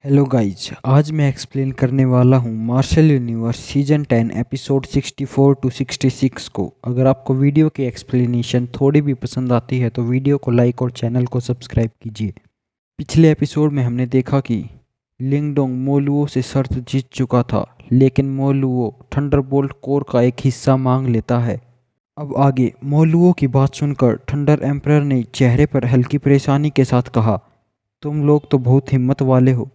Hello guys, आज मैं explain करने वाला हूँ Martial Universe season 10 episode 64 to 66 को। अगर आपको वीडियो की एक्सप्लेनेशन थोड़ी भी पसंद आती है तो वीडियो को लाइक और चैनल को सब्सक्राइब कीजिए। पिछले एपिसोड में हमने देखा कि लिंगडोंग मोलुओ से शर्त जीत चुका था, लेकिन मोलुओ थंडरबोल्ट कोर का एक हिस्सा मांग लेता है। अब आगे मोलुओ की बात सुनकर थंडर एम्परर ने चेहरे पर हल्की परेशानी के साथ कहा, तुम लोग तो बहुत हिम्मत वाले हो।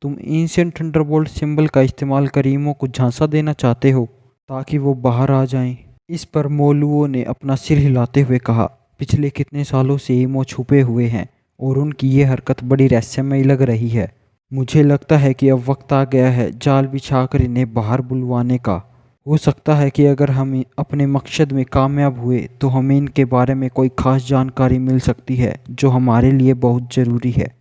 तुम एंशिएंट थंडरबोल्ट सिंबल का इस्तेमाल कर ईमो को झांसा देना चाहते हो ताकि वो बाहर आ जाएं। इस पर मोलुओ ने अपना सिर हिलाते हुए कहा, पिछले कितने सालों से ईमो छुपे हुए हैं और उनकी ये हरकत बड़ी रहस्यमयी लग रही है। मुझे लगता है कि अब वक्त आ गया है जाल बिछाकर इन्हें बाहर बुलवाने का। हो सकता है कि अगर हम अपने मकसद में कामयाब हुए तो हमें इनके बारे में कोई खास जानकारी मिल सकती है जो हमारे लिए बहुत ज़रूरी है।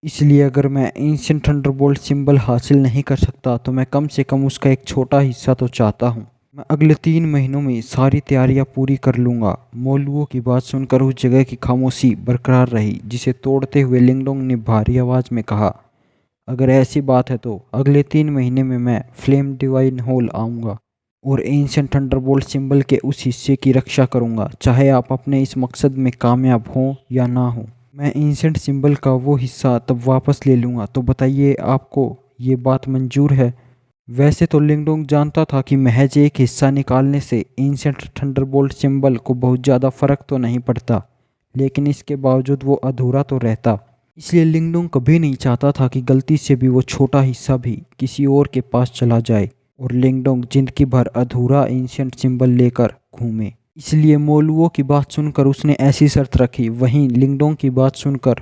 इसलिए अगर मैं एंशिएंट थंडरबोल्ट सिंबल हासिल नहीं कर सकता तो मैं कम से कम उसका एक छोटा हिस्सा तो चाहता हूँ। मैं अगले 3 महीनों में सारी तैयारियां पूरी कर लूँगा। मोलुओ की बात सुनकर उस जगह की खामोशी बरकरार रही, जिसे तोड़ते हुए लिंगडोंग ने भारी आवाज़ में कहा, अगर ऐसी बात है तो अगले 3 महीने में मैं फ्लेम डिवाइन होल आऊँगा और एंशिएंट थंडरबोल्ट सिंबल के उस हिस्से की रक्षा करूँगा, चाहे आप अपने इस मकसद में कामयाब हों या ना हों। मैं एंशिएंट सिंबल का वो हिस्सा तब वापस ले लूँगा। तो बताइए, आपको ये बात मंजूर है? वैसे तो लिंगडोंग जानता था कि महज एक हिस्सा निकालने से एंशिएंट थंडरबोल्ट सिंबल को बहुत ज़्यादा फर्क तो नहीं पड़ता, लेकिन इसके बावजूद वो अधूरा तो रहता। इसलिए लिंगडोंग कभी नहीं चाहता था कि गलती से भी वो छोटा हिस्सा भी किसी और के पास चला जाए और लिंगडोंग जिंदगी भर अधूरा एंशिएंट सिंबल लेकर घूमे। इसलिए मोलुओ की बात सुनकर उसने ऐसी शर्त रखी। वहीं लिंगडोंग की बात सुनकर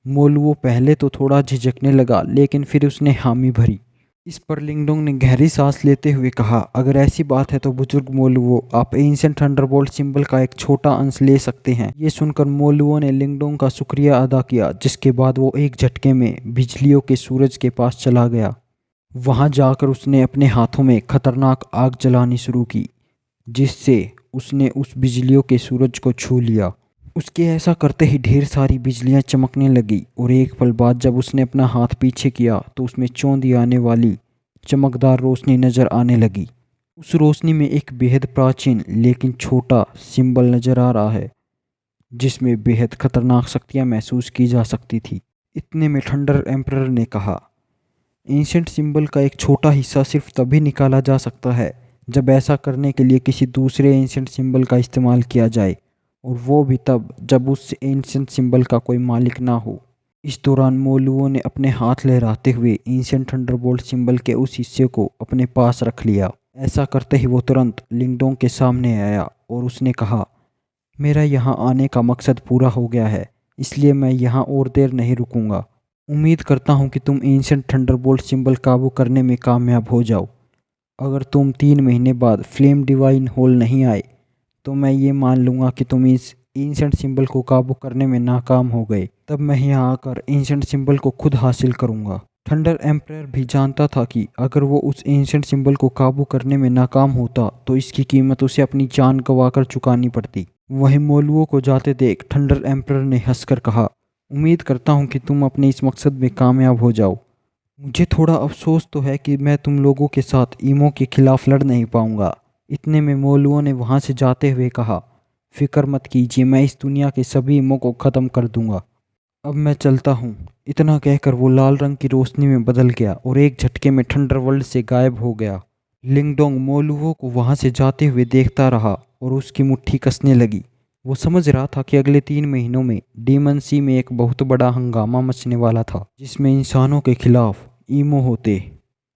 मोलुओ पहले तो थोड़ा झिझकने लगा, लेकिन फिर उसने हामी भरी। इस पर लिंगडोंग ने गहरी सांस लेते हुए कहा, अगर ऐसी बात है तो बुजुर्ग मोलुओ, आप एंशिएंट थंडरबोल्ट सिंबल का एक छोटा अंश ले सकते हैं। ये सुनकर मोलुओ ने लिंगडोंग का शुक्रिया अदा किया, जिसके बाद वो एक झटके में बिजलियों के सूरज के पास चला गया। वहां जाकर उसने अपने हाथों में खतरनाक आग जलानी शुरू की, जिससे उसने उस बिजलियों के सूरज को छू लिया। उसके ऐसा करते ही ढेर सारी बिजलियां चमकने लगी और एक पल बाद जब उसने अपना हाथ पीछे किया तो उसमें चौंधी आने वाली चमकदार रोशनी नजर आने लगी। उस रोशनी में एक बेहद प्राचीन लेकिन छोटा सिंबल नजर आ रहा है, जिसमें बेहद खतरनाक शक्तियां महसूस की जा सकती थी। इतने में थंडर एम्परर ने कहा, एंशिएंट सिंबल का एक छोटा हिस्सा सिर्फ तभी निकाला जा सकता है जब ऐसा करने के लिए किसी दूसरे एंशिएंट सिंबल का इस्तेमाल किया जाए, और वो भी तब जब उस एंशिएंट सिंबल का कोई मालिक ना हो। इस दौरान मोलुओ ने अपने हाथ लहराते हुए एंशिएंट थंडरबोल्ट सिंबल के उस हिस्से को अपने पास रख लिया। ऐसा करते ही वो तुरंत लिंगडोंग के सामने आया और उसने कहा, मेरा यहाँ आने का मकसद पूरा हो गया है, इसलिए मैं यहाँ और देर नहीं रुकूंगा। उम्मीद करता हूँ कि तुम एंशिएंट थंडरबोल्ट सिंबल काबू करने में कामयाब हो जाओ। अगर तुम 3 महीने बाद फ्लेम डिवाइन होल नहीं आए तो मैं ये मान लूँगा कि तुम इस एंशिएंट सिंबल को काबू करने में नाकाम हो गए। तब मैं यहाँ आकर एंशिएंट सिंबल को खुद हासिल करूँगा। थंडर एम्परर भी जानता था कि अगर वो उस एंशिएंट सिंबल को काबू करने में नाकाम होता तो इसकी कीमत उसे अपनी जान गंवाकर चुकानी पड़ती। वहीं मोलुओ को जाते देख थंडर एम्परर ने हंसकर कहा, उम्मीद करता हूँ कि तुम अपने इस मकसद में कामयाब हो जाओ। मुझे थोड़ा अफसोस तो है कि मैं तुम लोगों के साथ ईमो के खिलाफ लड़ नहीं पाऊंगा। इतने में मोलुओ ने वहां से जाते हुए कहा, फिक्र मत कीजिए, मैं इस दुनिया के सभी ईमो को ख़त्म कर दूंगा। अब मैं चलता हूँ। इतना कहकर वो लाल रंग की रोशनी में बदल गया और एक झटके में थंडरवर्ल्ड से गायब हो गया। लिंगडोंग मोलुओ को वहां से जाते हुए देखता रहा और उसकी मुट्ठी कसने लगी। वो समझ रहा था कि अगले 3 महीनों में डीमन सी में एक बहुत बड़ा हंगामा मचने वाला था, जिसमें इंसानों के खिलाफ ईमो होते।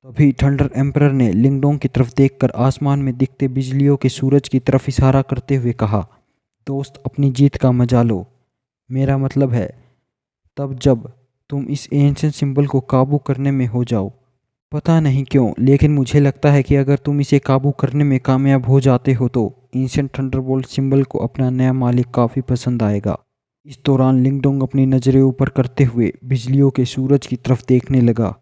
तभी थंडर एम्परर ने लिंगडोंग की तरफ देखकर आसमान में दिखते बिजलियों के सूरज की तरफ इशारा करते हुए कहा, दोस्त, अपनी जीत का मजा लो। मेरा मतलब है तब जब तुम इस एंशिएंट सिंबल को काबू करने में हो जाओ। पता नहीं क्यों, लेकिन मुझे लगता है कि अगर तुम इसे काबू करने में कामयाब हो जाते हो तो एंशिएंट थंडरबोल्ट सिंबल को अपना नया मालिक काफ़ी पसंद आएगा। इस दौरान लिंगडोंग अपनी नज़रें ऊपर करते हुए बिजलियों के सूरज की तरफ देखने लगा।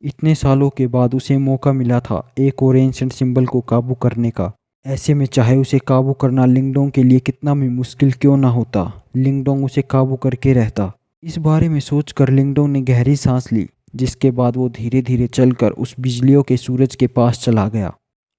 इतने सालों के बाद उसे मौका मिला था एक और एंशिएंट सिंबल को काबू करने का। ऐसे में चाहे उसे काबू करना लिंगडोंग के लिए कितना भी मुश्किल क्यों ना होता, लिंगडोंग उसे काबू करके रहता। इस बारे में सोचकर लिंगडोंग ने गहरी सांस ली, जिसके बाद वो धीरे धीरे चलकर उस बिजलियों के सूरज के पास चला गया।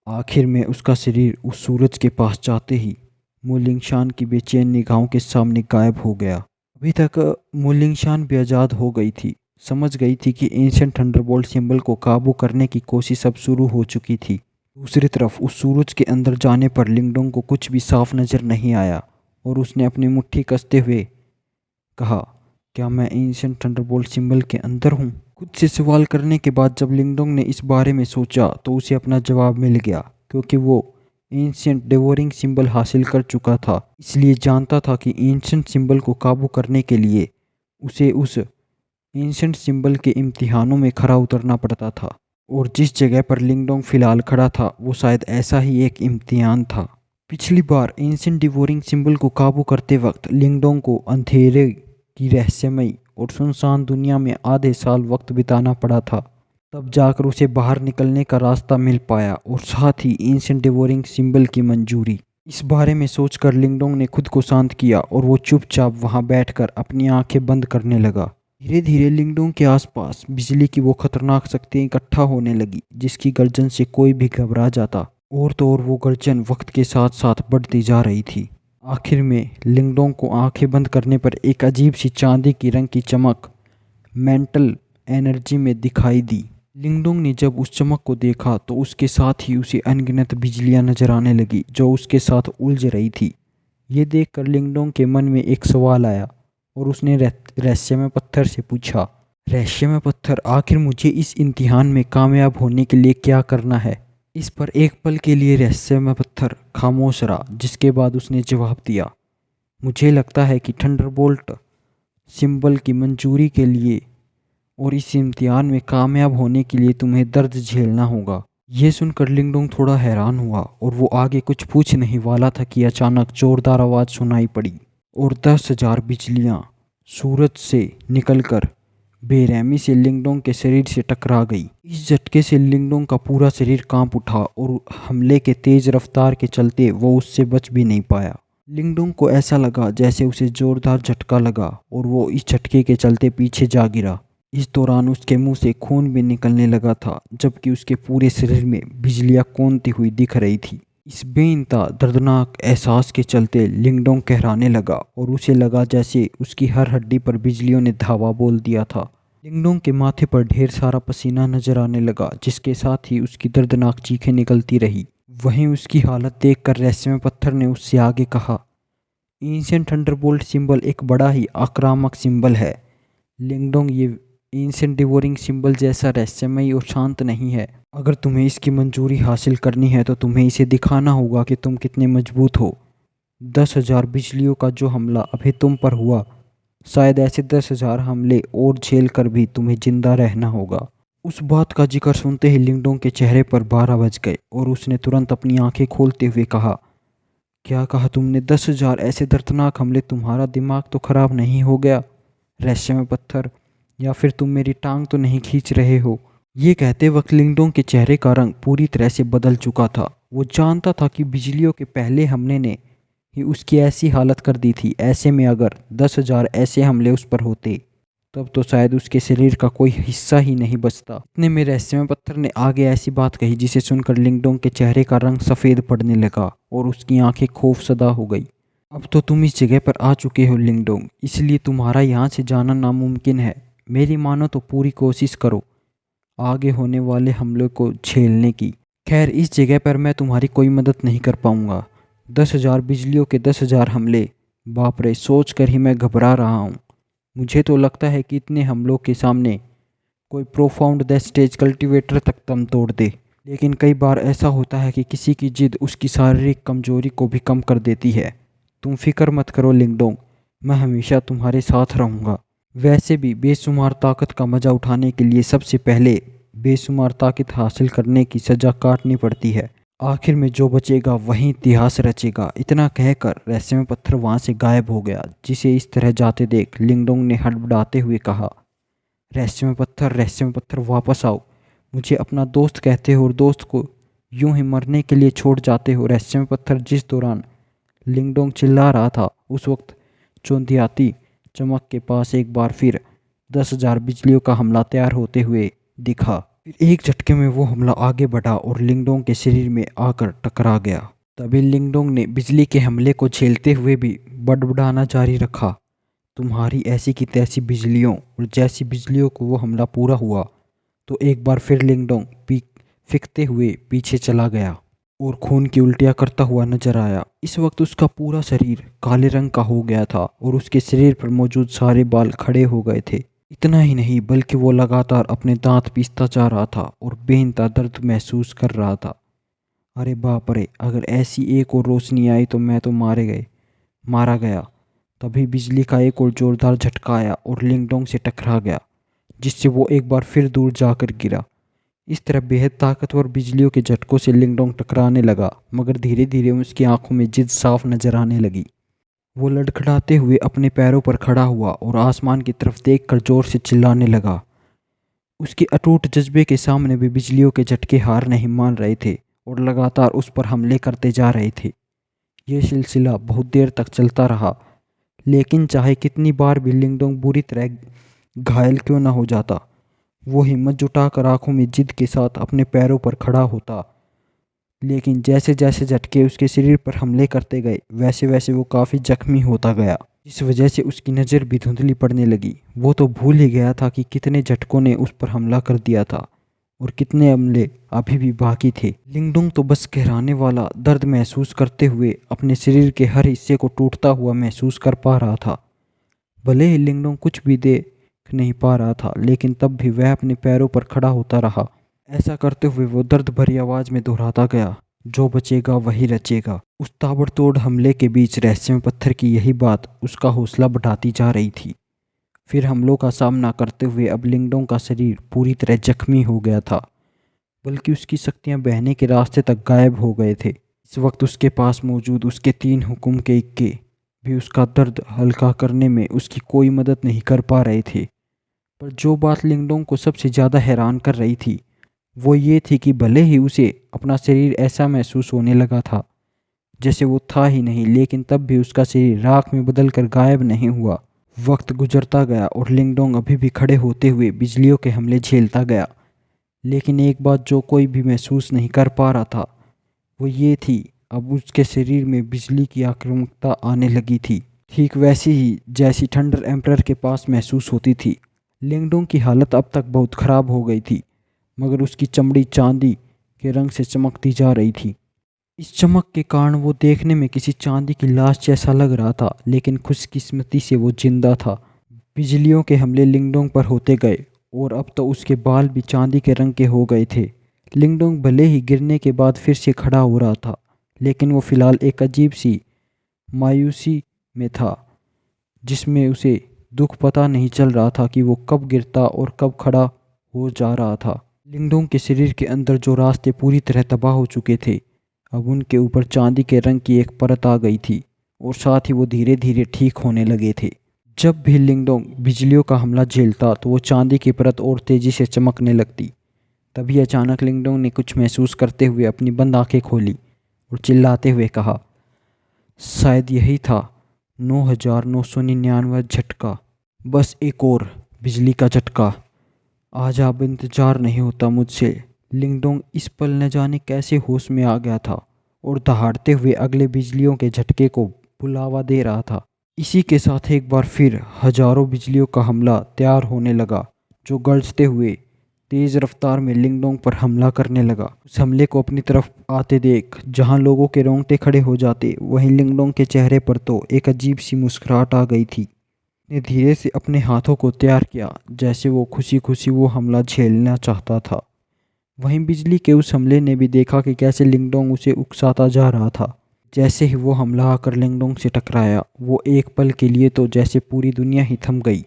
आखिर में उसका शरीर उस सूरज के पास जाते ही मुलिंगशान की बेचैन निगाहों के सामने गायब हो गया। अभी तक मुलिंगशान भी आज़ाद हो गई थी, समझ गई थी कि एंशिएंट थंडरबोल्ट सिंबल को काबू करने की कोशिश अब शुरू हो चुकी थी। दूसरी तरफ उस सूरज के अंदर जाने पर लिंगडोंग को कुछ भी साफ नजर नहीं आया और उसने अपनी मुट्ठी कसते हुए कहा, क्या मैं एंशिएंट थंडरबोल्ट सिंबल के अंदर हूँ? खुद से सवाल करने के बाद जब लिंगडोंग ने इस बारे में सोचा तो उसे अपना जवाब मिल गया, क्योंकि वो एंशिएंट डेवोरिंग सिंबल हासिल कर चुका था। इसलिए जानता था कि एंशिएंट सिंबल को काबू करने के लिए उसे उस एंशिएंट सिंबल के इम्तिहानों में खरा उतरना पड़ता था। और जिस जगह पर लिंगडोंग फिलहाल खड़ा था वो शायद ऐसा ही एक इम्तिहान था। पिछली बार एंशिएंट डिवोरिंग सिंबल को काबू करते वक्त लिंगडोंग को अंधेरे की रहस्यमयी और सुनसान दुनिया में आधे साल वक्त बिताना पड़ा था। तब जाकर उसे बाहर निकलने का रास्ता मिल पाया और साथ ही एंशिएंट डिवोरिंग सिंबल की मंजूरी। इस बारे में सोचकर लिंगडोंग ने खुद को शांत किया और वो चुपचाप वहां बैठकर अपनी आंखें बंद करने लगा। धीरे धीरे लिंगडोंग के आसपास बिजली की वो खतरनाक शक्तियां इकट्ठा होने लगी जिसकी गर्जन से कोई भी घबरा जाता। और तो और वो गर्जन वक्त के साथ साथ बढ़ती जा रही थी। आखिर में लिंगडोंग को आंखें बंद करने पर एक अजीब सी चांदी की रंग की चमक मेंटल एनर्जी में दिखाई दी। लिंगडोंग ने जब उस चमक को देखा तो उसके साथ ही उसे अनगिनत बिजलियां नजर आने लगी जो उसके साथ उलझ रही थी। ये देखकर लिंगडोंग के मन में एक सवाल आया और उसने रहस्यमय पत्थर से पूछा, रहस्यमय पत्थर, आखिर मुझे इस इम्तिहान में कामयाब होने के लिए क्या करना है? इस पर एक पल के लिए रहस्यमय पत्थर खामोश रहा, जिसके बाद उसने जवाब दिया, मुझे लगता है कि थंडरबोल्ट सिंबल की मंजूरी के लिए और इस इम्तिहान में कामयाब होने के लिए तुम्हें दर्द झेलना होगा। ये सुनकर लिंगडोंग थोड़ा हैरान हुआ और वो आगे कुछ पूछ नहीं वाला था कि अचानक जोरदार आवाज़ सुनाई पड़ी और 10,000 बिजलियां सूरज से निकलकर बेरहमी से लिंगडोंग के शरीर से टकरा गई। इस झटके से लिंगडोंग का पूरा शरीर कांप उठा और हमले के तेज रफ्तार के चलते वो उससे बच भी नहीं पाया। लिंगडोंग को ऐसा लगा जैसे उसे जोरदार झटका लगा और वो इस झटके के चलते पीछे जा गिरा। इस दौरान उसके मुंह से खून भी निकलने लगा था, जबकि उसके पूरे शरीर में बिजलियां कौंधती हुई दिख रही थी। इस बेइंतहा दर्दनाक एहसास के चलते लिंगडोंग कहराने लगा और उसे लगा जैसे उसकी हर हड्डी पर बिजलियों ने धावा बोल दिया था। लिंगडोंग के माथे पर ढेर सारा पसीना नजर आने लगा, जिसके साथ ही उसकी दर्दनाक चीखें निकलती रही। वहीं उसकी हालत देखकर रहस्यमय पत्थर ने उससे आगे कहा, एंशिएंट थंडरबोल्ट सिंबल एक बड़ा ही आक्रामक सिंबल है लिंगडोंग, ये एंशिएंट डिवोरिंग सिंबल जैसा रहस्यमयी और शांत नहीं है। अगर तुम्हें इसकी मंजूरी हासिल करनी है तो तुम्हें इसे दिखाना होगा कि तुम कितने मजबूत हो। 10,000 बिजलियों का जो हमला अभी तुम पर हुआ, शायद ऐसे 10,000 हमले और झेल कर भी तुम्हें जिंदा रहना होगा। उस बात का जिक्र सुनते ही लिंगडोंग के चेहरे पर 12 बज गए और उसने तुरंत अपनी आंखें खोलते हुए कहा, क्या कहा तुमने? 10,000 ऐसे दर्दनाक हमले? तुम्हारा दिमाग तो खराब नहीं हो गया रहस्यमय पत्थर? या फिर तुम मेरी टांग तो नहीं खींच रहे हो? ये कहते वक्त लिंगडोंग के चेहरे का रंग पूरी तरह से बदल चुका था। वो जानता था कि बिजलियों के पहले हमले ने ही उसकी ऐसी हालत कर दी थी। ऐसे में अगर 10,000 ऐसे हमले उस पर होते तब तो शायद उसके शरीर का कोई हिस्सा ही नहीं बचता। इतने में रहस्यमय पत्थर ने आगे ऐसी बात कही जिसे सुनकर लिंगडोंग के चेहरे का रंग सफ़ेद पड़ने लगा और उसकी आंखें खौफसदा हो गई। अब तो तुम इस जगह पर आ चुके हो लिंगडोंग, इसलिए तुम्हारा यहाँ से जाना नामुमकिन है। मेरी मानो तो पूरी कोशिश करो आगे होने वाले हमले को झेलने की। खैर, इस जगह पर मैं तुम्हारी कोई मदद नहीं कर पाऊंगा। 10,000 बिजलियों के 10,000 हमले, बाप रे, सोच कर ही मैं घबरा रहा हूँ। मुझे तो लगता है कि इतने हमलों के सामने कोई प्रोफाउंड द स्टेज कल्टीवेटर तक दम तोड़ दे। लेकिन कई बार ऐसा होता है कि किसी की जिद उसकी शारीरिक कमजोरी को भी कम कर देती है। तुम फिक्र मत करो लिंगडोंग, मैं हमेशा तुम्हारे साथ रहूँगा। वैसे भी बेशुमार ताकत का मजा उठाने के लिए सबसे पहले बेशुमार ताकत हासिल करने की सजा काटनी पड़ती है। आखिर में जो बचेगा वही इतिहास रचेगा। इतना कहकर रहस्यमय पत्थर वहां से गायब हो गया। जिसे इस तरह जाते देख लिंगडोंग ने हड़बड़ाते हुए कहा, रहस्यमय पत्थर वापस आओ। मुझे अपना दोस्त कहते हो और दोस्त को यूं ही मरने के लिए छोड़ जाते हो। रहस्यमय पत्थर जिस दौरान लिंगडोंग चिल्ला रहा था उस वक्त चौंधियाती चमक के पास एक बार फिर 10,000 बिजलियों का हमला तैयार होते हुए दिखा। फिर एक झटके में वो हमला आगे बढ़ा और लिंगडोंग के शरीर में आकर टकरा गया। तभी लिंगडोंग ने बिजली के हमले को झेलते हुए भी बड़बड़ाना जारी रखा, तुम्हारी ऐसी की तैसी बिजलियों। और जैसी बिजलियों को वो हमला पूरा हुआ तो एक बार फिर लिंगडोंग फिकते हुए पीछे चला गया और खून की उल्टियाँ करता हुआ नजर आया। इस वक्त उसका पूरा शरीर काले रंग का हो गया था और उसके शरीर पर मौजूद सारे बाल खड़े हो गए थे। इतना ही नहीं बल्कि वो लगातार अपने दांत पीसता जा रहा था और बेहद दर्द महसूस कर रहा था। अरे बाप रे, अगर ऐसी एक और रोशनी आई तो मैं तो मारा गया। तभी बिजली का एक और जोरदार झटका आया और लिंगडोंग से टकरा गया, जिससे वो एक बार फिर दूर जाकर गिरा। इस तरह बेहद ताकतवर बिजलियों के झटकों से लिंगडोंग टकराने लगा, मगर धीरे धीरे उसकी आंखों में जिद साफ नजर आने लगी। वो लड़खड़ाते हुए अपने पैरों पर खड़ा हुआ और आसमान की तरफ देखकर जोर से चिल्लाने लगा। उसके अटूट जज्बे के सामने भी बिजलियों के झटके हार नहीं मान रहे थे और लगातार उस पर हमले करते जा रहे थे। यह सिलसिला बहुत देर तक चलता रहा, लेकिन चाहे कितनी बार भी लिंगडोंग बुरी तरह घायल क्यों न हो जाता, वो हिम्मत जुटाकर आंखों में जिद के साथ अपने पैरों पर खड़ा होता। लेकिन जैसे जैसे झटके उसके शरीर पर हमले करते गए वैसे वैसे वो काफ़ी जख्मी होता गया, इस वजह से उसकी नज़र भी धुंधली पड़ने लगी। वो तो भूल ही गया था कि कितने झटकों ने उस पर हमला कर दिया था और कितने हमले अभी भी बाकी थे। लिंगडोंग तो बस कहराने वाला दर्द महसूस करते हुए अपने शरीर के हर हिस्से को टूटता हुआ महसूस कर पा रहा था। भले ही लिंगडोंग कुछ भी देख नहीं पा रहा था, लेकिन तब भी वह अपने पैरों पर खड़ा होता रहा। ऐसा करते हुए वो दर्द भरी आवाज में दोहराता गया, जो बचेगा वही रचेगा। उस ताबड़तोड़ हमले के बीच रहस्यमय पत्थर की यही बात उसका हौसला बढ़ाती जा रही थी। फिर हमलों का सामना करते हुए अब लिंगडोंग का शरीर पूरी तरह जख्मी हो गया था, बल्कि उसकी शक्तियां बहने के रास्ते तक गायब हो गए थे। इस वक्त उसके पास मौजूद उसके 3 हुक्म के इक्के भी उसका दर्द हल्का करने में उसकी कोई मदद नहीं कर पा रहे थे। पर जो बात लिंगडोंग को सबसे ज़्यादा हैरान कर रही थी वो ये थी कि भले ही उसे अपना शरीर ऐसा महसूस होने लगा था जैसे वो था ही नहीं, लेकिन तब भी उसका शरीर राख में बदलकर गायब नहीं हुआ। वक्त गुजरता गया और लिंगडोंग अभी भी खड़े होते हुए बिजलियों के हमले झेलता गया, लेकिन एक बात जो कोई भी महसूस नहीं कर पा रहा था वो ये थी, अब उसके शरीर में बिजली की आक्रामकता आने लगी थी, ठीक वैसी ही जैसी थंडर एम्परर के पास महसूस होती थी। लिंगडोंग की हालत अब तक बहुत ख़राब हो गई थी, मगर उसकी चमड़ी चांदी के रंग से चमकती जा रही थी। इस चमक के कारण वो देखने में किसी चांदी की लाश जैसा लग रहा था, लेकिन खुशकिस्मती से वो जिंदा था। बिजलियों के हमले लिंगडोंग पर होते गए और अब तो उसके बाल भी चांदी के रंग के हो गए थे। लिंगडोंग भले ही गिरने के बाद फिर से खड़ा हो रहा था, लेकिन वो फिलहाल एक अजीब सी मायूसी में था, जिसमें उसे दुख पता नहीं चल रहा था कि वो कब गिरता और कब खड़ा हो जा रहा था। लिंगडोंग के शरीर के अंदर जो रास्ते पूरी तरह तबाह हो चुके थे, अब उनके ऊपर चांदी के रंग की एक परत आ गई थी और साथ ही वो धीरे धीरे ठीक होने लगे थे। जब भी लिंगडोंग बिजलियों का हमला झेलता तो वो चांदी की परत और तेजी से चमकने लगती। तभी अचानक लिंगडोंग ने कुछ महसूस करते हुए अपनी बंद आंखें खोली और चिल्लाते हुए कहा, शायद यही था 9,999 झटका, बस एक और बिजली का झटका। आज अब इंतजार नहीं होता मुझसे। लिंगडोंग इस पल न जाने कैसे होश में आ गया था और दहाड़ते हुए अगले बिजलियों के झटके को बुलावा दे रहा था। इसी के साथ एक बार फिर हजारों बिजलियों का हमला तैयार होने लगा, जो गरजते हुए तेज रफ्तार में लिंगडोंग पर हमला करने लगा। उस हमले को अपनी तरफ आते देख जहां लोगों के रोंगटे खड़े हो जाते, वहीं लिंगडोंग के चेहरे पर तो एक अजीब सी मुस्कुराहट आ गई थी। ने धीरे से अपने हाथों को तैयार किया, जैसे वो खुशी खुशी वो हमला झेलना चाहता था। वहीं बिजली के उस हमले ने भी देखा कि कैसे लिंगडोंग उसे उकसाता जा रहा था। जैसे ही वो हमला आकर लिंगडोंग से टकराया, वो एक पल के लिए तो जैसे पूरी दुनिया ही थम गई।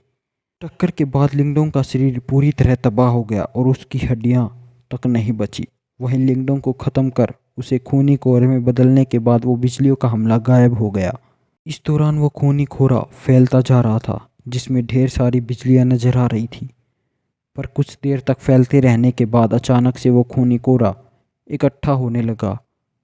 टक्कर के बाद लिंगडोंग का शरीर पूरी तरह तबाह हो गया और उसकी हड्डियां तक नहीं बची। वहीं लिंगडोंग को ख़त्म कर उसे खूनी कोहरे में बदलने के बाद वो बिजलियों का हमला गायब हो गया। इस दौरान वो खूनी कोहरा फैलता जा रहा था, जिसमें ढेर सारी बिजलियां नजर आ रही थी। पर कुछ देर तक फैलते रहने के बाद अचानक से वो खूनी कोहरा इकट्ठा होने लगा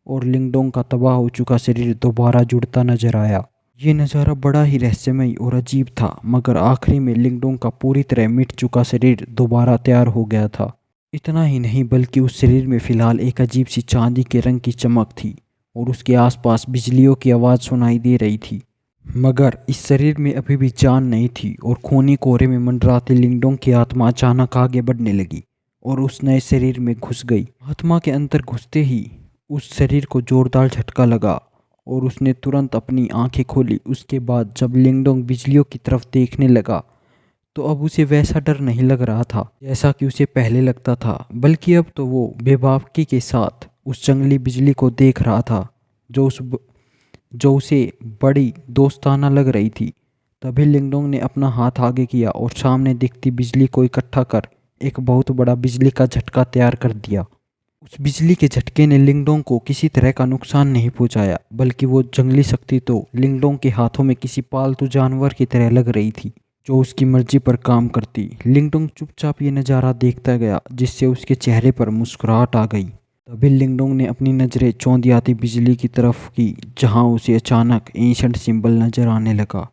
और लिंगडोंग का तबाह हो चुका शरीर दोबारा जुड़ता नजर आया। ये नज़ारा बड़ा ही रहस्यमय और अजीब था, मगर आखिरी में लिंगडोंग का पूरी तरह मिट चुका शरीर दोबारा तैयार हो गया था। इतना ही नहीं बल्कि उस शरीर में फिलहाल एक अजीब सी चांदी के रंग की चमक थी और उसके आसपास बिजलियों की आवाज़ सुनाई दे रही थी। मगर इस शरीर में अभी भी जान नहीं थी और खूनी कोहरे में मंडराती लिंगडोंग की आत्मा अचानक आगे बढ़ने लगी और उस नए शरीर में घुस गई। आत्मा के अंदर घुसते ही उस शरीर को जोरदार झटका लगा और उसने तुरंत अपनी आंखें खोली। उसके बाद जब लिंगडोंग बिजलियों की तरफ देखने लगा तो अब उसे वैसा डर नहीं लग रहा था जैसा कि उसे पहले लगता था, बल्कि अब तो वो बेबाकी के साथ उस जंगली बिजली को देख रहा था जो उसे बड़ी दोस्ताना लग रही थी। तभी लिंगडोंग ने अपना हाथ आगे किया और सामने दिखती बिजली को इकट्ठा कर एक बहुत बड़ा बिजली का झटका तैयार कर दिया। उस बिजली के झटके ने लिंगडोंग को किसी तरह का नुकसान नहीं पहुंचाया, बल्कि वो जंगली शक्ति तो लिंगडोंग के हाथों में किसी पालतू जानवर की तरह लग रही थी जो उसकी मर्जी पर काम करती। लिंगडोंग चुपचाप ये नज़ारा देखता गया, जिससे उसके चेहरे पर मुस्कुराहट आ गई। तभी लिंगडोंग ने अपनी नज़रें चौंधी आती बिजली की तरफ की, जहां उसे अचानक एंशंट सिंबल नजर आने लगा।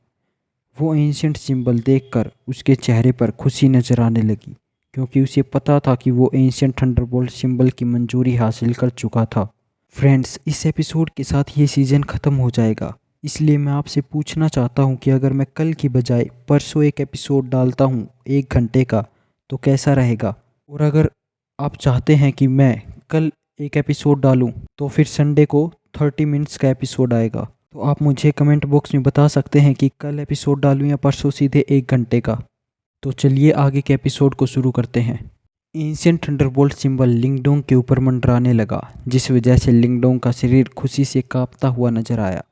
वो एंशंट सिंबल देखकर उसके चेहरे पर खुशी नजर आने लगी, क्योंकि उसे पता था कि वो एंशिएंट थंडरबोल्ट सिंबल की मंजूरी हासिल कर चुका था। फ्रेंड्स, इस एपिसोड के साथ ये सीज़न ख़त्म हो जाएगा, इसलिए मैं आपसे पूछना चाहता हूँ कि अगर मैं कल की बजाय परसों एक एपिसोड डालता हूँ 1 घंटे का, तो कैसा रहेगा? और अगर आप चाहते हैं कि मैं कल एक एपिसोड डालूँ तो फिर संडे को 30 मिनट्स का एपिसोड आएगा। तो आप मुझे कमेंट बॉक्स में बता सकते हैं कि कल एपिसोड डालूँ या परसों सीधे 1 घंटे का। तो चलिए आगे के एपिसोड को शुरू करते हैं। एंशिएंट थंडरबोल्ट सिंबल लिंगडोंग के ऊपर मंडराने लगा, जिस वजह से लिंगडोंग का शरीर खुशी से कांपता हुआ नजर आया।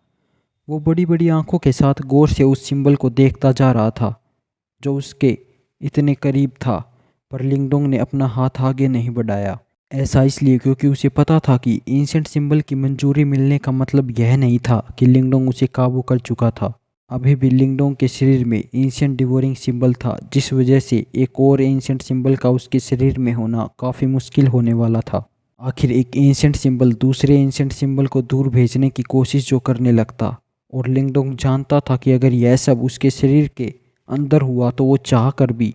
वो बड़ी बड़ी आंखों के साथ गौर से उस सिंबल को देखता जा रहा था जो उसके इतने करीब था, पर लिंगडोंग ने अपना हाथ आगे नहीं बढ़ाया। ऐसा इसलिए क्योंकि उसे पता था कि एंशिएंट सिंबल की मंजूरी मिलने का मतलब यह नहीं था कि लिंगडोंग उसे काबू कर चुका था। अभी भी लिंगडोंग के शरीर में एंशिएंट डिवोरिंग सिंबल था, जिस वजह से एक और एंशिएंट सिंबल का उसके शरीर में होना काफ़ी मुश्किल होने वाला था। आखिर एक एंशिएंट सिंबल दूसरे एंशिएंट सिंबल को दूर भेजने की कोशिश जो करने लगता, और लिंगडोंग जानता था कि अगर यह सब उसके शरीर के अंदर हुआ तो वो चाह कर भी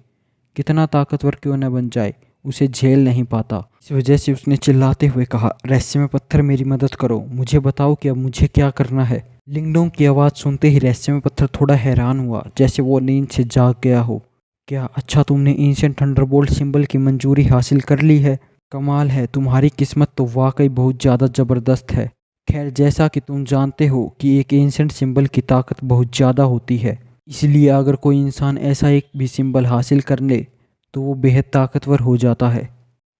कितना ताकतवर क्यों न बन जाए, उसे झेल नहीं पाता। इस वजह से उसने चिल्लाते हुए कहा, रहस्यमय पत्थर मेरी मदद करो, मुझे बताओ कि अब मुझे क्या करना है। लिंगडोंग की आवाज़ सुनते ही रहस्यमय पत्थर थोड़ा हैरान हुआ, जैसे वो नींद से जाग गया हो। क्या? अच्छा, तुमने एंशिएंट थंडरबोल्ट सिंबल की मंजूरी हासिल कर ली है? कमाल है, तुम्हारी किस्मत तो वाकई बहुत ज़्यादा ज़बरदस्त है। खैर, जैसा कि तुम जानते हो कि एक एंशिएंट सिंबल की ताकत बहुत ज़्यादा होती है, इसलिए अगर कोई इंसान ऐसा एक भी सिंबल हासिल कर ले तो वो बेहद ताकतवर हो जाता है।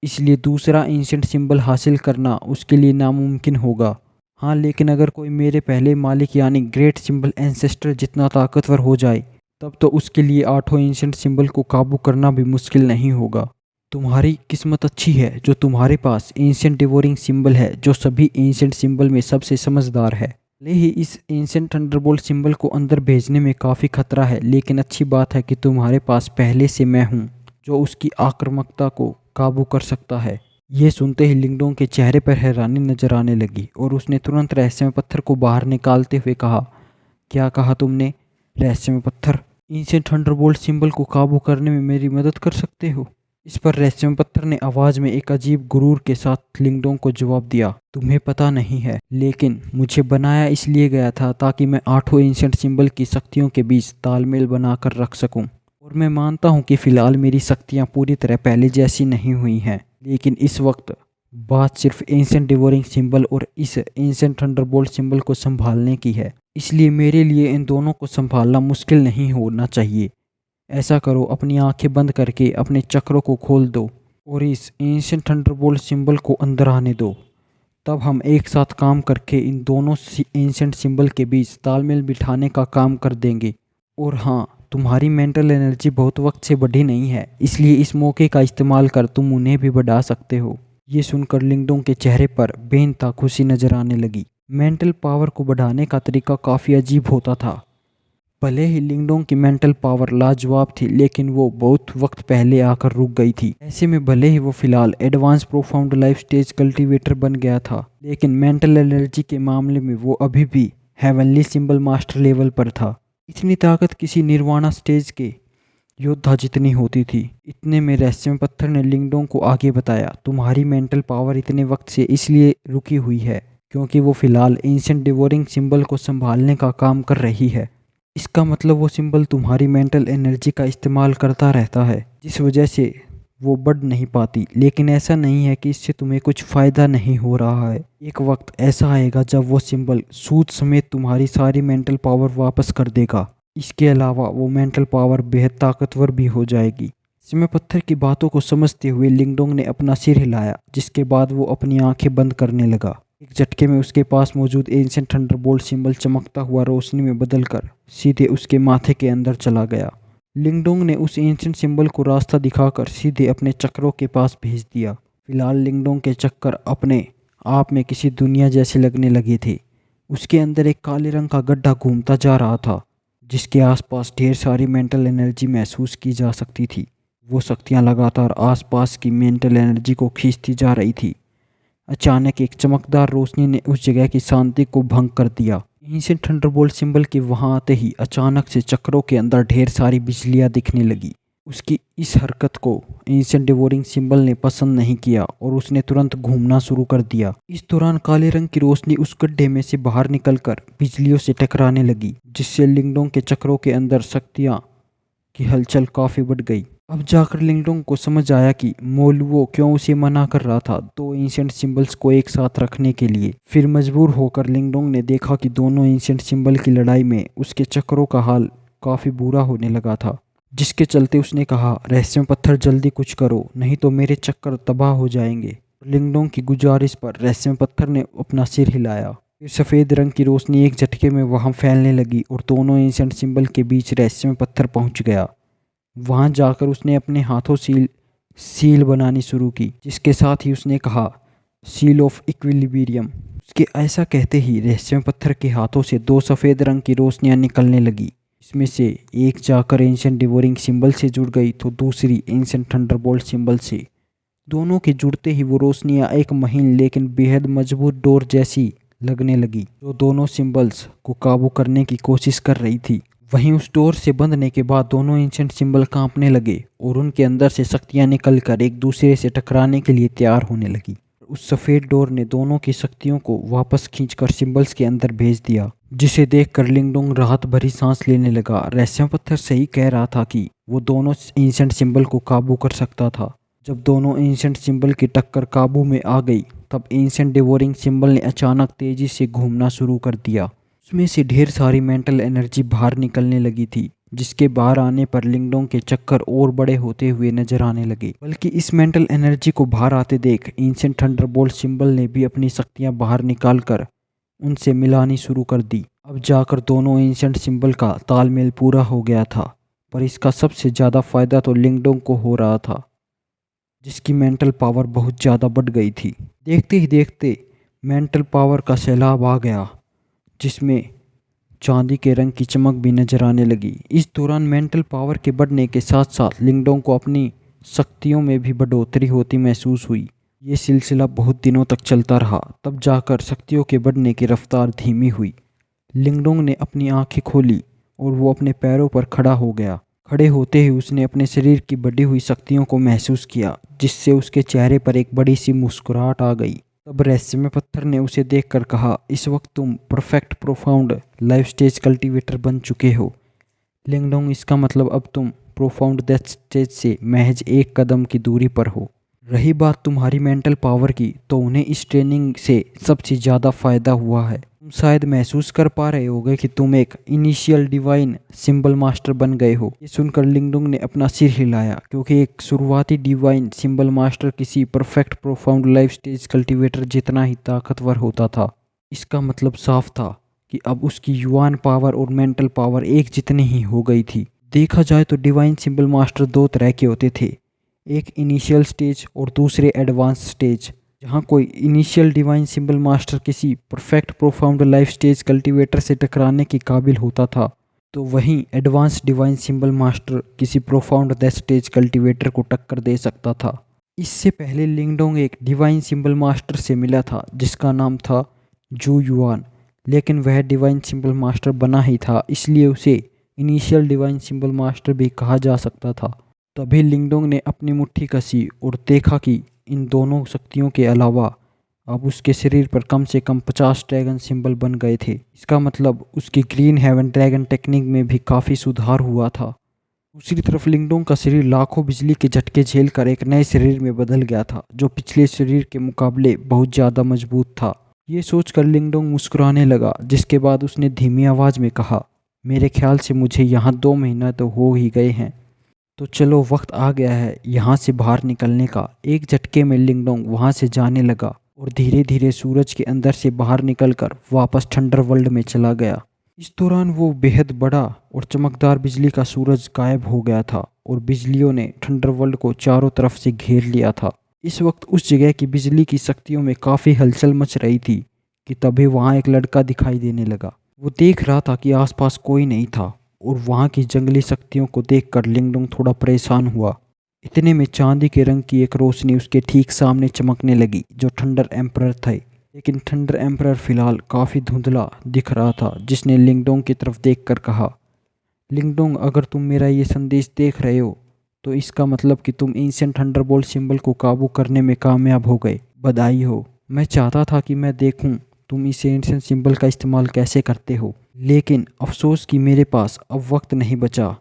इसलिए दूसरा एंशिएंट सिंबल हासिल करना उसके लिए नामुमकिन होगा। हाँ, लेकिन अगर कोई मेरे पहले मालिक यानी ग्रेट सिंबल एंसेस्टर जितना ताकतवर हो जाए, तब तो उसके लिए 8 एंशिएंट सिंबल को काबू करना भी मुश्किल नहीं होगा। तुम्हारी किस्मत अच्छी है जो तुम्हारे पास एंशिएंट डिवोरिंग सिंबल है, जो सभी एंशिएंट सिंबल में सबसे समझदार है। भले ही इस एंशिएंट थंडरबोल्ट सिंबल को अंदर भेजने में काफ़ी खतरा है, लेकिन अच्छी बात है कि तुम्हारे पास पहले से मैं हूँ जो उसकी आक्रामकता को काबू कर सकता है। ये सुनते ही लिंगडोंग के चेहरे पर हैरानी नजर आने लगी और उसने तुरंत रहस्यमय पत्थर को बाहर निकालते हुए कहा, क्या कहा तुमने? रहस्यमय पत्थर? एंशिएंट थंडरबोल्ट सिंबल को काबू करने में मेरी मदद कर सकते हो? इस पर रहस्यमय पत्थर ने आवाज में एक अजीब गुरूर के साथ लिंगडोंग को जवाब दिया, तुम्हें पता नहीं है, लेकिन मुझे बनाया इसलिए गया था ताकि मैं 8 एंशिएंट सिंबल की शक्तियों के बीच तालमेल बनाकर रख सकूं। और मैं मानता हूं कि फ़िलहाल मेरी शक्तियां पूरी तरह पहले जैसी नहीं हुई हैं, लेकिन इस वक्त बात सिर्फ एंशिएंट डिवोरिंग सिंबल और इस एंशिएंट थंडरबोल्ट सिंबल को संभालने की है। इसलिए मेरे लिए इन दोनों को संभालना मुश्किल नहीं होना चाहिए। ऐसा करो, अपनी आंखें बंद करके अपने चक्रों को खोल दो और इस एंशिएंट थंडरबोल्ट सिंबल को अंदर आने दो। तब हम एक साथ काम करके इन दोनों एंशिएंट सिंबल के बीच तालमेल बिठाने का काम कर देंगे। और हाँ, तुम्हारी मेंटल एनर्जी बहुत वक्त से बढ़ी नहीं है, इसलिए इस मौके का इस्तेमाल कर तुम उन्हें भी बढ़ा सकते हो। ये सुनकर लिंगडोंग के चेहरे पर बेनता खुशी नजर आने लगी। मेंटल पावर को बढ़ाने का तरीका काफ़ी अजीब होता था। भले ही लिंगडोंग की मेंटल पावर लाजवाब थी, लेकिन वो बहुत वक्त पहले आकर रुक गई थी। ऐसे में भले ही वो फिलहाल advance profound life stage cultivator बन गया था, लेकिन मेंटल एनर्जी के मामले में वो अभी भी हेवनली सिंबल मास्टर लेवल पर था। इतनी ताकत किसी निर्वाणा स्टेज के योद्धा जितनी होती थी। इतने में रहस्यमय पत्थर ने लिंगडोंग को आगे बताया, तुम्हारी मेंटल पावर इतने वक्त से इसलिए रुकी हुई है क्योंकि वो फिलहाल एंशिएंट डिवोरिंग सिंबल को संभालने का काम कर रही है। इसका मतलब वो सिंबल तुम्हारी मेंटल एनर्जी का इस्तेमाल करता रहता है, जिस वजह से वो बढ़ नहीं पाती। लेकिन ऐसा नहीं है कि इससे तुम्हें कुछ फ़ायदा नहीं हो रहा है। एक वक्त ऐसा आएगा जब वो सिंबल सूद समेत तुम्हारी सारी मेंटल पावर वापस कर देगा। इसके अलावा वो मेंटल पावर बेहद ताकतवर भी हो जाएगी। समय पत्थर की बातों को समझते हुए लिंगडोंग ने अपना सिर हिलाया, जिसके बाद वो अपनी आंखें बंद करने लगा। एक झटके में उसके पास मौजूद एंशिएंट थंडरबोल्ट सिंबल चमकता हुआ रोशनी में बदलकर सीधे उसके माथे के अंदर चला गया। लिंगडोंग ने उस एंशिएंट सिंबल को रास्ता दिखाकर सीधे अपने चक्रों के पास भेज दिया। फिलहाल लिंगडोंग के चक्कर अपने आप में किसी दुनिया जैसे लगने लगे थे। उसके अंदर एक काले रंग का गड्ढा घूमता जा रहा था, जिसके आसपास ढेर सारी मेंटल एनर्जी महसूस की जा सकती थी। वो शक्तियाँ लगातार आसपास की मेंटल एनर्जी को खींचती जा रही थी। अचानक एक चमकदार रोशनी ने उस जगह की शांति को भंग कर दिया। एंशिएंट थंडरबोल्ट सिंबल के वहां आते ही अचानक से चक्रों के अंदर ढेर सारी बिजलियां दिखने लगी। उसकी इस हरकत को एंशिएंट डिवोरिंग सिंबल ने पसंद नहीं किया और उसने तुरंत घूमना शुरू कर दिया। इस दौरान काले रंग की रोशनी उस गड्ढे में से बाहर निकलकर बिजलियों से टकराने लगी, जिससे लिंगडोंग के चक्रों के अंदर शक्तियां की हलचल काफी बढ़ गई। अब जाकर लिंगडोंग को समझ आया कि मोलुओ क्यों उसे मना कर रहा था दो एंशिएंट सिंबल्स को एक साथ रखने के लिए। फिर मजबूर होकर लिंगडोंग ने देखा कि दोनों एंशिएंट सिंबल की लड़ाई में उसके चक्रों का हाल काफी बुरा होने लगा था, जिसके चलते उसने कहा, रहस्यमय पत्थर जल्दी कुछ करो, नहीं तो मेरे चक्कर तबाह हो जाएंगे। लिंगडोंग की गुजारिश पर रहस्यमय पत्थर ने अपना सिर हिलाया। फिर सफ़ेद रंग की रोशनी एक झटके में वहां फैलने लगी और दोनों एंशिएंट सिंबल के बीच रहस्यमय पत्थर पहुंच गया। वहां जाकर उसने अपने हाथों सील बनानी शुरू की, जिसके साथ ही उसने कहा, सील ऑफ इक्विलिब्रियम। उसके ऐसा कहते ही रहस्यमय पत्थर के हाथों से दो सफ़ेद रंग की रोशनियां निकलने लगी। इसमें से एक जाकर एंशिएंट डिवोरिंग सिंबल से जुड़ गई तो दूसरी एंशिएंट थंडरबोल्ट सिंबल से। दोनों के जुड़ते ही वो रोशनियां एक महीन लेकिन बेहद मजबूत डोर जैसी लगने लगी, जो दोनों सिंबल्स को काबू करने की कोशिश कर रही थी। वहीं उस डोर से बंधने के बाद दोनों एंशिएंट सिंबल कांपने लगे और उनके अंदर से शक्तियां निकलकर एक दूसरे से टकराने के लिए तैयार होने लगी। उस सफ़ेद डोर ने दोनों की शक्तियों को वापस खींचकर सिंबल्स के अंदर भेज दिया, जिसे देखकर लिंगडोंग राहत भरी सांस लेने लगा। रहस्यमय पत्थर सही कह रहा था कि वो दोनों एंशिएंट सिंबल को काबू कर सकता था। जब दोनों एंशिएंट सिंबल की टक्कर काबू में आ गई, तब एंशिएंट डिवोरिंग सिंबल ने अचानक तेजी से घूमना शुरू कर दिया। उसमें से ढेर सारी मेंटल एनर्जी बाहर निकलने लगी थी, जिसके बाहर आने पर लिंगडोंग के चक्कर और बड़े होते हुए नजर आने लगे। बल्कि इस मेंटल एनर्जी को बाहर आते देख एंशिएंट थंडरबोल्ट सिंबल ने भी अपनी शक्तियां बाहर निकालकर उनसे मिलानी शुरू कर दी। अब जाकर दोनों एंशिएंट सिंबल का तालमेल पूरा हो गया था, पर इसका सबसे ज़्यादा फायदा तो लिंगडोंग को हो रहा था, जिसकी मेंटल पावर बहुत ज़्यादा बढ़ गई थी। देखते ही देखते मेंटल पावर का सैलाब आ गया, जिसमें चांदी के रंग की चमक भी नजर आने लगी। इस दौरान मेंटल पावर के बढ़ने के साथ साथ लिंगडोंग को अपनी शक्तियों में भी बढ़ोतरी होती महसूस हुई। ये सिलसिला बहुत दिनों तक चलता रहा, तब जाकर शक्तियों के बढ़ने की रफ्तार धीमी हुई। लिंगडोंग ने अपनी आंखें खोली और वो अपने पैरों पर खड़ा हो गया। खड़े होते ही उसने अपने शरीर की बढ़ी हुई शक्तियों को महसूस किया, जिससे उसके चेहरे पर एक बड़ी सी मुस्कुराहट आ गई। तब रहस्यमय पत्थर ने उसे देखकर कहा, इस वक्त तुम perfect profound life stage cultivator बन चुके हो लिंगडोंग। इसका मतलब अब तुम प्रोफाउंड डेथ स्टेज से महज एक कदम की दूरी पर हो। रही बात तुम्हारी मेंटल पावर की, तो उन्हें इस ट्रेनिंग से सबसे ज़्यादा फायदा हुआ है। तुम शायद महसूस कर पा रहे होगे कि तुम एक इनिशियल डिवाइन सिंबल मास्टर बन गए हो। ये सुनकर लिंगडोंग ने अपना सिर हिलाया, क्योंकि एक शुरुआती डिवाइन सिंबल मास्टर किसी perfect profound life stage cultivator जितना ही ताकतवर होता था। इसका मतलब साफ था कि अब उसकी युवान पावर और मेंटल पावर एक जितनी ही हो गई थी। देखा जाए तो डिवाइन सिंबल मास्टर दो तरह के होते थे, एक इनिशियल स्टेज और दूसरे एडवांस स्टेज। जहाँ कोई इनिशियल डिवाइन सिंबल मास्टर किसी perfect profound life stage cultivator से टकराने के काबिल होता था, तो वहीं एडवांस डिवाइन सिंबल मास्टर किसी प्रोफाउंड डेथ स्टेज कल्टीवेटर को टक्कर दे सकता था। इससे पहले लिंगडोंग एक डिवाइन सिंबल मास्टर से मिला था, जिसका नाम था जू युआन। लेकिन वह डिवाइन सिंबल मास्टर बना ही था, इसलिए उसे इनिशियल डिवाइन सिंबल मास्टर भी कहा जा सकता था। तभी लिंगडोंग ने अपनी मुट्ठी कसी और देखा कि इन दोनों शक्तियों के अलावा अब उसके शरीर पर कम से कम 50 ड्रैगन सिंबल बन गए थे। इसका मतलब उसकी ग्रीन हेवन ड्रैगन टेक्निक में भी काफ़ी सुधार हुआ था। दूसरी तरफ लिंगडोंग का शरीर लाखों बिजली के झटके झेलकर एक नए शरीर में बदल गया था, जो पिछले शरीर के मुकाबले बहुत ज़्यादा मजबूत था। ये सोचकर लिंगडोंग मुस्कुराने लगा, जिसके बाद उसने धीमी आवाज़ में कहा, मेरे ख्याल से मुझे यहाँ 2 महीना तो हो ही गए हैं, तो चलो वक्त आ गया है यहाँ से बाहर निकलने का। एक झटके में लिंगडोंग वहाँ से जाने लगा और धीरे धीरे सूरज के अंदर से बाहर निकलकर वापस थंडर वर्ल्ड में चला गया। इस दौरान वो बेहद बड़ा और चमकदार बिजली का सूरज गायब हो गया था और बिजलियों ने थंडर वर्ल्ड को चारों तरफ से घेर लिया था। इस वक्त उस जगह की बिजली की शक्तियों में काफ़ी हलचल मच रही थी कि तभी वहाँ एक लड़का दिखाई देने लगा। वो देख रहा था कि आसपास कोई नहीं था और वहाँ की जंगली शक्तियों को देखकर लिंगडोंग थोड़ा परेशान हुआ। इतने में चांदी के रंग की एक रोशनी उसके ठीक सामने चमकने लगी, जो थंडर एम्परर थे। लेकिन थंडर एम्परर फिलहाल काफ़ी धुंधला दिख रहा था, जिसने लिंगडोंग की तरफ देखकर कहा, लिंगडोंग, अगर तुम मेरा ये संदेश देख रहे हो तो इसका मतलब कि तुम एंशिएंट थंडरबोल्ट सिंबल को काबू करने में कामयाब हो गए। बधाई हो। मैं चाहता था कि मैं देखूं तुम इस एंशिएंट सिंबल का इस्तेमाल कैसे करते हो, लेकिन अफसोस कि मेरे पास अब वक्त नहीं बचा।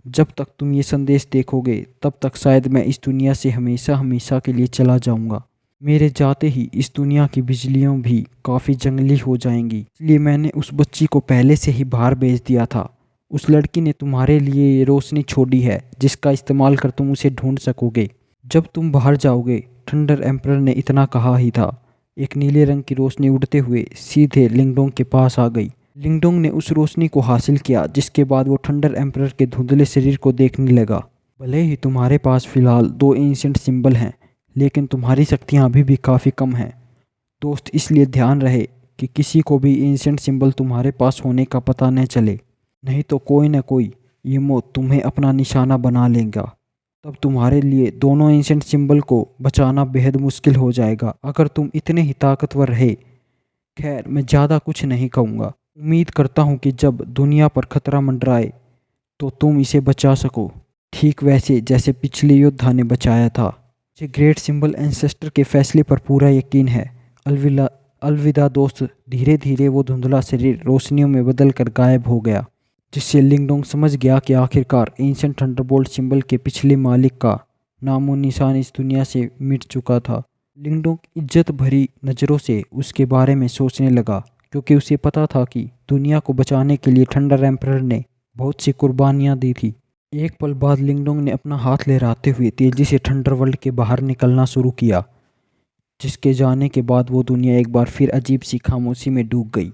जब तक तुम ये संदेश देखोगे तब तक शायद मैं इस दुनिया से हमेशा हमेशा के लिए चला जाऊंगा। मेरे जाते ही इस दुनिया की बिजलियां भी काफ़ी जंगली हो जाएंगी, इसलिए मैंने उस बच्ची को पहले से ही बाहर भेज दिया था। उस लड़की ने तुम्हारे लिए ये रोशनी छोड़ी है, जिसका इस्तेमाल कर तुम उसे ढूंढ सकोगे जब तुम बाहर जाओगे। थंडर एम्परर ने इतना कहा ही था, एक नीले रंग की रोशनी उड़ते हुए सीधे लिंगडोंग के पास आ गई। लिंगडोंग ने उस रोशनी को हासिल किया, जिसके बाद वो थंडर एम्परर के धुंधले शरीर को देखने लगा। भले ही तुम्हारे पास फिलहाल 2 एंशिएंट सिंबल हैं, लेकिन तुम्हारी शक्तियाँ अभी भी काफ़ी कम हैं दोस्त, इसलिए ध्यान रहे कि किसी को भी एंशिएंट सिंबल तुम्हारे पास होने का पता न चले, नहीं तो कोई न कोई ये मौत तुम्हें अपना निशाना बना लेगा। तब तुम्हारे लिए दोनों एंशिएंट सिंबल को बचाना बेहद मुश्किल हो जाएगा, अगर तुम इतने ही ताकतवर रहे। खैर, मैं ज़्यादा कुछ नहीं कहूँगा। उम्मीद करता हूँ कि जब दुनिया पर खतरा मंडराए तो तुम इसे बचा सको, ठीक वैसे जैसे पिछले योद्धा ने बचाया था। मुझे ग्रेट सिंबल एंसेस्टर के फैसले पर पूरा यकीन है। अलविदा अलविदा दोस्त। धीरे धीरे वो धुंधला शरीर रोशनियों में बदल कर गायब हो गया, जिससे लिंगडोंग समझ गया कि आखिरकार एंशिएंट थंडरबोल्ट सिंबल के पिछले मालिक का नामो निशान इस दुनिया से मिट चुका था। लिंगडोंग इज्जत भरी नज़रों से उसके बारे में सोचने लगा, क्योंकि उसे पता था कि दुनिया को बचाने के लिए थंडर एम्परर ने बहुत सी कुर्बानियाँ दी थी। एक पल बाद लिंगडोंग ने अपना हाथ लहराते हुए तेजी से थंडर वर्ल्ड के बाहर निकलना शुरू किया, जिसके जाने के बाद वो दुनिया एक बार फिर अजीब सी खामोशी में डूब गई।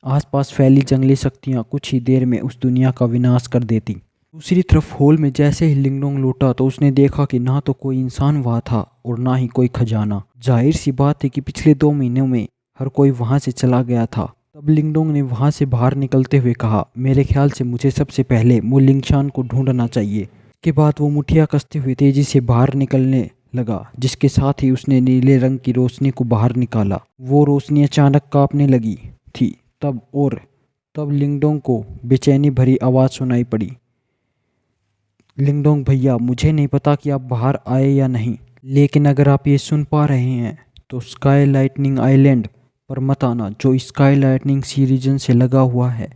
आसपास फैली जंगली शक्तियाँ कुछ ही देर में उस दुनिया का विनाश कर देती। दूसरी तरफ हॉल में जैसे ही लिंगडोंग लौटा तो उसने देखा कि ना तो कोई इंसान वहाँ था और ना ही कोई खजाना। जाहिर सी बात है कि पिछले 2 महीनों में हर कोई वहाँ से चला गया था। तब लिंगडोंग ने वहाँ से बाहर निकलते हुए कहा, मेरे ख्याल से मुझे सबसे पहले मुलिंगशान को ढूंढना चाहिए। के बाद वो मुठिया कसते हुए तेजी से बाहर निकलने लगा, जिसके साथ ही उसने नीले रंग की रोशनी को बाहर निकाला। वो रोशनी अचानक कांपने लगी थी। तब लिंगडोंग को बेचैनी भरी आवाज़ सुनाई पड़ी, लिंगडोंग भैया, मुझे नहीं पता कि आप बाहर आए या नहीं, लेकिन अगर आप ये सुन पा रहे हैं तो स्काई लाइटनिंग आइलैंड पर मत आना, जो स्काई लाइटनिंग सी रीजन से लगा हुआ है।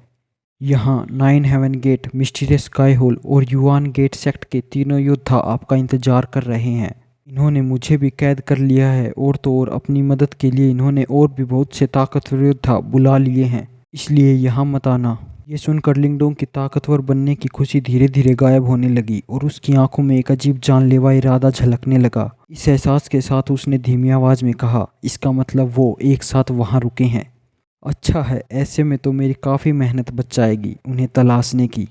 यहाँ 9 Heaven Gate, Mysterious Sky Hole और युआन गेट सेक्ट के तीनों योद्धा आपका इंतजार कर रहे हैं। इन्होंने मुझे भी कैद कर लिया है, और तो और अपनी मदद के लिए इन्होंने और भी बहुत से ताकतवर योद्धा बुला लिए हैं, इसलिए यहाँ मत आना। ये सुनकर लिंगडोंग की ताकतवर बनने की खुशी धीरे धीरे गायब होने लगी और उसकी आंखों में एक अजीब जानलेवा इरादा झलकने लगा। इस एहसास के साथ उसने धीमी आवाज़ में कहा, इसका मतलब वो एक साथ वहाँ रुके हैं। अच्छा है, ऐसे में तो मेरी काफ़ी मेहनत बच जाएगी उन्हें तलाशने की।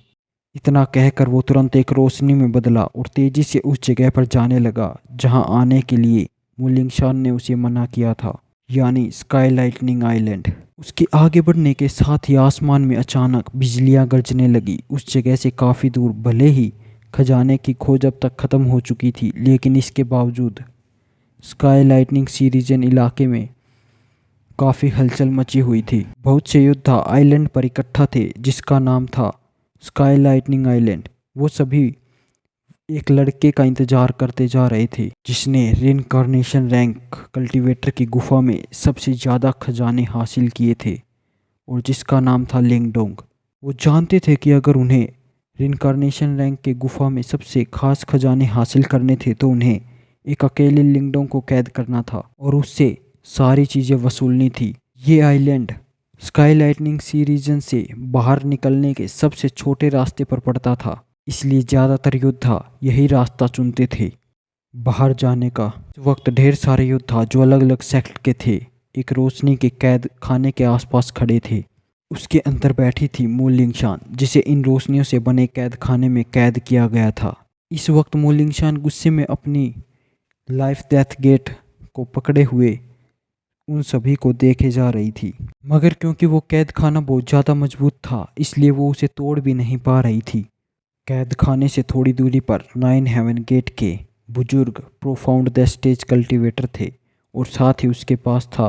इतना कहकर वो तुरंत एक रोशनी में बदला और तेजी से उस जगह पर जाने लगा जहां आने के लिए मुलिंगशान ने उसे मना किया था, यानी स्काई लाइटनिंग आइलैंड। उसके आगे बढ़ने के साथ ही आसमान में अचानक बिजलियां गरजने लगी। उस जगह से काफ़ी दूर, भले ही खजाने की खोज अब तक ख़त्म हो चुकी थी, लेकिन इसके बावजूद स्काई लाइटनिंग सी रीजन इलाके में काफ़ी हलचल मची हुई थी। बहुत से योद्धा आइलैंड पर इकट्ठा थे जिसका नाम था स्काई लाइटनिंग आइलैंड। वो सभी एक लड़के का इंतजार करते जा रहे थे जिसने रिनकार्नेशन रैंक कल्टीवेटर की गुफा में सबसे ज़्यादा खजाने हासिल किए थे और जिसका नाम था लिंगडोंग। वो जानते थे कि अगर उन्हें रिनकार्नेशन रैंक के गुफा में सबसे खास खजाने हासिल करने थे तो उन्हें एक अकेले लिंगडोंग को कैद करना था और उससे सारी चीज़ें वसूलनी थी। ये आइलैंड स्काई लाइटनिंग सी रीजन से बाहर निकलने के सबसे छोटे रास्ते पर पड़ता था, इसलिए ज़्यादातर योद्धा यही रास्ता चुनते थे बाहर जाने का। इस वक्त ढेर सारे योद्धा जो अलग अलग सेक्ट के थे एक रोशनी के कैद खाने के आसपास खड़े थे। उसके अंदर बैठी थी मोलिंगशान जिसे इन रोशनियों से बने कैद खाने में कैद किया गया था। इस वक्त मोलिंगशान गुस्से में अपनी लाइफ डेथ गेट को पकड़े हुए उन सभी को देखे जा रही थी, मगर क्योंकि वो कैद खाना बहुत ज़्यादा मजबूत था इसलिए वो उसे तोड़ भी नहीं पा रही थी। कैद खाने से थोड़ी दूरी पर 9 हेवन गेट के बुजुर्ग प्रोफाउंड द स्टेज कल्टीवेटर थे और साथ ही उसके पास था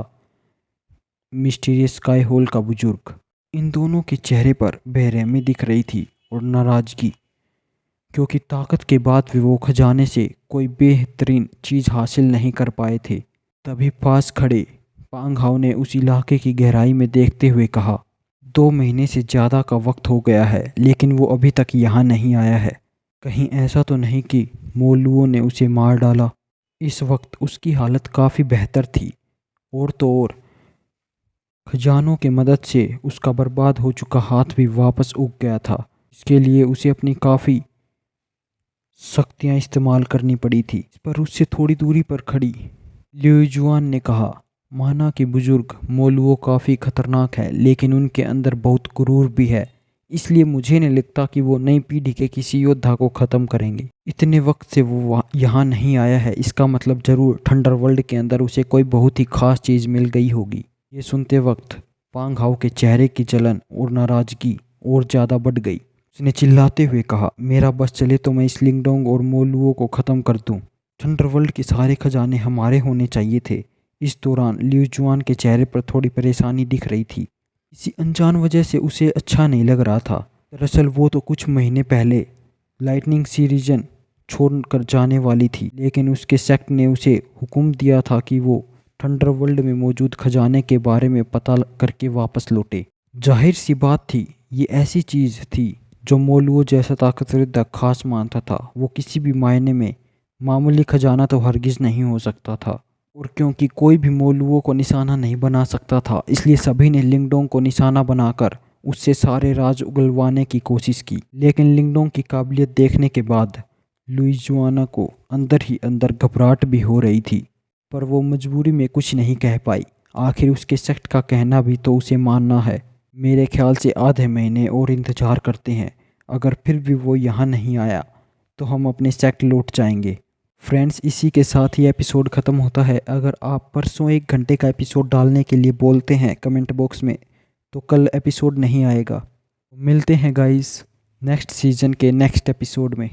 मिस्टीरियस स्काई होल का बुजुर्ग। इन दोनों के चेहरे पर बेरहमी दिख रही थी और नाराज़गी, क्योंकि ताकत के बाद भी वो खजाने से कोई बेहतरीन चीज़ हासिल नहीं कर पाए थे। तभी पास खड़े पांग हाओ ने उस इलाके की गहराई में देखते हुए कहा, 2 महीने से ज़्यादा का वक्त हो गया है लेकिन वो अभी तक यहाँ नहीं आया है। कहीं ऐसा तो नहीं कि मोलुओं ने उसे मार डाला। इस वक्त उसकी हालत काफ़ी बेहतर थी और तो और खजानों की मदद से उसका बर्बाद हो चुका हाथ भी वापस उग गया था। इसके लिए उसे अपनी काफ़ी शक्तियाँ इस्तेमाल करनी पड़ी थी। पर उससे थोड़ी दूरी पर खड़ी ल्यूजुआन ने कहा, माना कि बुजुर्ग मोलुओ काफ़ी खतरनाक है लेकिन उनके अंदर बहुत गुरूर भी है, इसलिए मुझे नहीं लगता कि वो नई पीढ़ी के किसी योद्धा को ख़त्म करेंगे। इतने वक्त से वो यहाँ नहीं आया है, इसका मतलब ज़रूर थंडर वर्ल्ड के अंदर उसे कोई बहुत ही ख़ास चीज़ मिल गई होगी। ये सुनते वक्त पांग हाओ के चेहरे की जलन और नाराज़गी और ज़्यादा बढ़ गई। उसने चिल्लाते हुए कहा, मेरा बस चले तो मैं इस लिंगडोंग और मोलुओ को ख़त्म कर दूँ। थंडर वर्ल्ड के सारे खजाने हमारे होने चाहिए थे। इस दौरान ल्यूजुआन के चेहरे पर थोड़ी परेशानी दिख रही थी। किसी अनजान वजह से उसे अच्छा नहीं लग रहा था। दरअसल वो तो कुछ महीने पहले लाइटनिंग सी रीजन छोड़कर जाने वाली थी, लेकिन उसके सेक्ट ने उसे हुक्म दिया था कि वो थंडर वर्ल्ड में मौजूद खजाने के बारे में पता करके वापस लौटे। जाहिर सी बात थी, ये ऐसी चीज़ थी जो मोलुओ जैसा ताकतवर योद्धा खास मानता था। वो किसी भी मायने में मामूली खजाना तो हरगिज़ नहीं हो सकता था, और क्योंकि कोई भी मोलुओ को निशाना नहीं बना सकता था इसलिए सभी ने लिंगडोंग को निशाना बनाकर उससे सारे राज उगलवाने की कोशिश की। लेकिन लिंगडोंग की काबिलियत देखने के बाद लुइजुआना को अंदर ही अंदर घबराहट भी हो रही थी, पर वो मजबूरी में कुछ नहीं कह पाई। आखिर उसके सेक्ट का कहना भी तो उसे मानना है। मेरे ख्याल से आधे महीने और इंतज़ार करते हैं, अगर फिर भी वो यहाँ नहीं आया तो हम अपने सेक्ट लौट जाएंगे। फ्रेंड्स, इसी के साथ ही एपिसोड ख़त्म होता है। अगर आप परसों 1 घंटे का एपिसोड डालने के लिए बोलते हैं कमेंट बॉक्स में तो कल एपिसोड नहीं आएगा। मिलते हैं गाइस नेक्स्ट सीज़न के नेक्स्ट एपिसोड में।